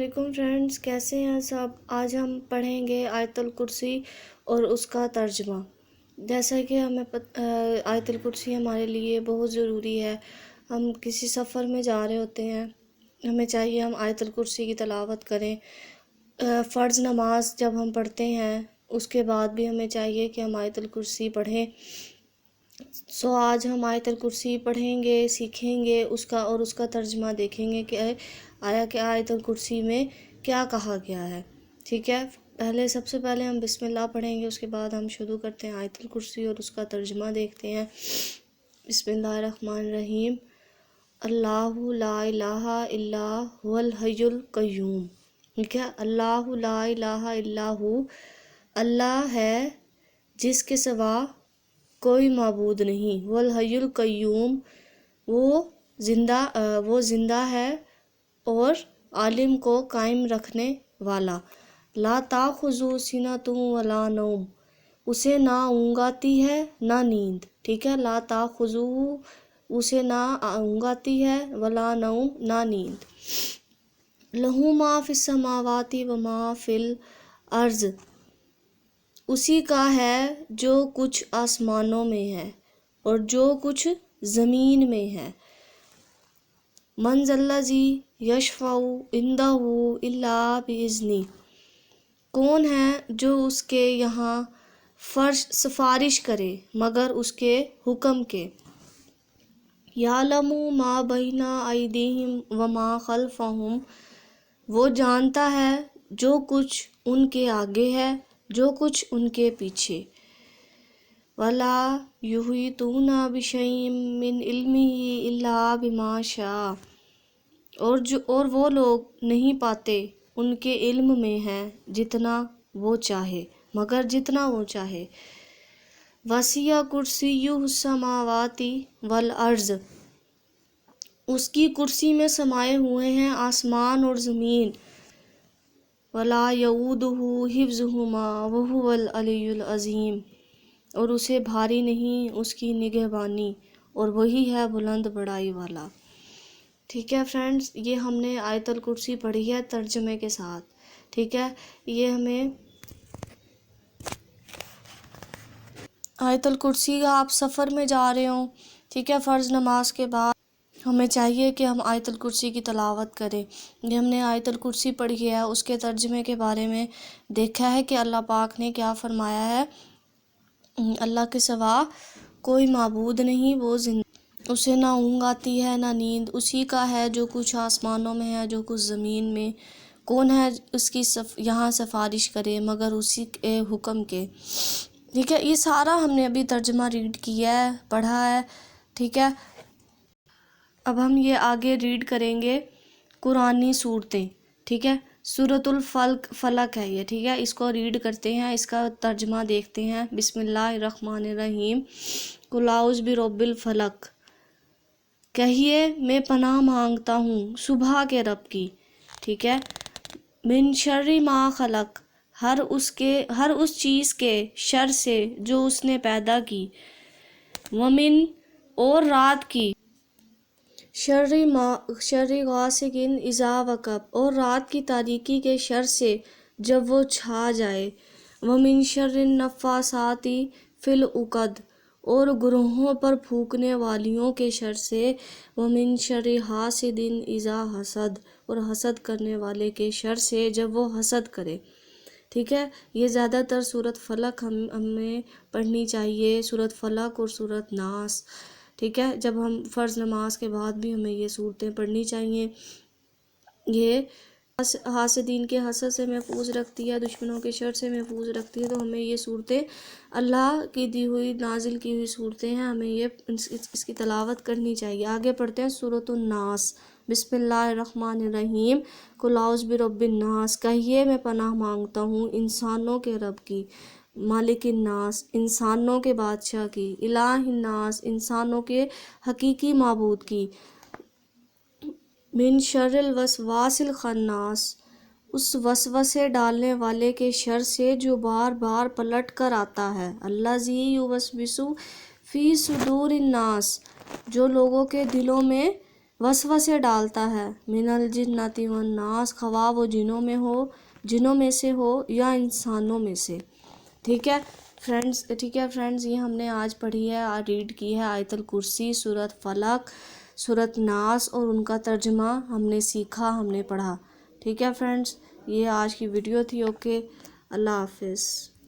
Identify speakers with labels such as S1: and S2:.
S1: علیکم فرینڈز، کیسے ہیں سب؟ آج ہم پڑھیں گے آیت الکرسی اور اس کا ترجمہ۔ جیسا کہ ہمیں آیت الکرسی ہمارے لیے بہت ضروری ہے۔ ہم کسی سفر میں جا رہے ہوتے ہیں، ہمیں چاہیے ہم آیت الکرسی کی تلاوت کریں۔ فرض نماز جب ہم پڑھتے ہیں اس کے بعد بھی ہمیں چاہیے کہ ہم آیت الکرسی پڑھیں۔ آج ہم آیت الکرسی پڑھیں گے، سیکھیں گے اس کا ترجمہ دیکھیں گے کہ آیت الکرسی میں کیا کہا گیا ہے۔ ٹھیک ہے، سب سے پہلے ہم بسم اللہ پڑھیں گے، اس کے بعد ہم شروع کرتے ہیں آیت الکرسی اور اس کا ترجمہ دیکھتے ہیں۔ بسم اللہ الرحمن الرحیم۔ اللہ لا الہ الا هو الحی القیوم۔ ٹھیک ہے، اللہ لا الہ الا هو، اللہ ہے جس کے سوا کوئی معبود نہیں۔ وہ الحی القیوم، وہ زندہ ہے اور عالم کو قائم رکھنے والا۔ لا تاخذہ سنۃ ولا نوم، اسے نہ اونگ آتی ہے نہ نیند۔ ٹھیک ہے، لا تاخذہ، اسے نہ اونگ آتی ہے، ولا نوم، نہ نیند۔ لہ ما فی السماوات و ما فی الارض، اسی کا ہے جو کچھ آسمانوں میں ہے اور جو کچھ زمین میں ہے۔ من ذا الذی یشفع عندہ الا باذنہ، کون ہے جو اس کے یہاں سفارش کرے مگر اس کے حکم کے۔ یعلم ما بین ایدیہم وما خلفہم، وہ جانتا ہے جو کچھ ان کے آگے ہے، جو کچھ ان کے پیچھے۔ ولا یحیطون بشیء من علمہ الا بما شاء، اور وہ لوگ نہیں پاتے ان کے علم میں ہے جتنا وہ چاہے، مگر جتنا وہ چاہے۔ وسع کرسیہ السماوات والارض، اس کی کرسی میں سمائے ہوئے ہیں آسمان اور زمین۔ ولا یؤودہ حفظہما وہو العلی العظیم، اور اسے بھاری نہیں اس کی نگہبانی، اور وہی ہے بلند بڑائی والا۔ ٹھیک ہے فرینڈز، یہ ہم نے آیت الکرسی پڑھی ہے ترجمے کے ساتھ۔ ٹھیک ہے، یہ ہمیں آیت الکرسی کا آپ سفر میں جا رہے ہوں، ٹھیک ہے، فرض نماز کے بعد ہمیں چاہیے کہ ہم آیت الکرسی کی تلاوت کریں۔ یہ ہم نے آیت الکرسی پڑھی ہے، اس کے ترجمے کے بارے میں دیکھا ہے کہ اللہ پاک نے کیا فرمایا ہے۔ اللہ کے سوا کوئی معبود نہیں، وہ زندہ، اسے نہ اونگ آتی ہے نہ نیند، اسی کا ہے جو کچھ آسمانوں میں ہے، جو کچھ زمین میں۔ کون ہے اس کی یہاں سفارش کرے مگر اسی کے حکم کے۔ ٹھیک ہے، یہ سارا ہم نے ابھی ترجمہ ریڈ کیا ہے، پڑھا ہے۔ ٹھیک ہے، اب ہم یہ آگے ریڈ کریں گے قرآنی صورتیں۔ ٹھیک ہے، سورۃ فلق ہے یہ۔ ٹھیک ہے، اس کو ریڈ کرتے ہیں، اس کا ترجمہ دیکھتے ہیں۔ بسم اللہ الرحمن الرحیم۔ قل اعوذ برب الفلق، کہیے میں پناہ مانگتا ہوں صبح کے رب کی۔ ٹھیک ہے، من شر ما خلق، ہر اس چیز کے شر سے جو اس نے پیدا کی۔ ومن، اور رات کی، شر غاسق اذا وقب، اور رات کی تاریکی کے شر سے جب وہ چھا جائے۔ ومن شر النفاثات فی العقد، اور گروہوں پر پھونکنے والیوں کے شر سے۔ ومن شر حاسد اذا حسد، اور حسد کرنے والے کے شر سے جب وہ حسد کرے۔ ٹھیک ہے، یہ زیادہ تر سورۃ فلق ہمیں پڑھنی چاہیے، سورۃ فلق اور سورۃ ناس۔ ٹھیک ہے، جب ہم فرض نماز کے بعد بھی ہمیں یہ صورتیں پڑھنی چاہیے۔ یہ حاسدین کے حسد سے محفوظ رکھتی ہے، دشمنوں کے شر سے محفوظ رکھتی ہے، تو ہمیں یہ صورتیں اللہ کی دی ہوئی نازل کی ہوئی صورتیں ہیں، ہمیں اس کی تلاوت کرنی چاہیے۔ آگے پڑھتے ہیں سورۃ الناس۔ بسم اللہ الرحمن الرحیم۔ قل اعوذ برب الناس، کہیے میں پناہ مانگتا ہوں انسانوں کے رب کی۔ مالک الناس، انسانوں کے بادشاہ کی۔ الہ الناس، انسانوں کے حقیقی معبود کی۔ من شر الوسواس الخناس، اس وسوسے ڈالنے والے کے شر سے جو بار بار پلٹ کر آتا ہے۔ الذی یوسوس فی صدور الناس، جو لوگوں کے دلوں میں وسوسے ڈالتا ہے، من الجنۃ والناس، خواہ وہ جنوں میں سے ہو یا انسانوں میں سے. ٹھیک ہے فرینڈز، یہ ہم نے آج پڑھی ہے، ریڈ کی ہے آیت الکرسی، سورۃ فلق، سورۃ ناس، اور ان کا ترجمہ ہم نے سیکھا، ہم نے پڑھا. ٹھیک ہے فرینڈز، یہ آج کی ویڈیو تھی. اوکے، اللہ حافظ.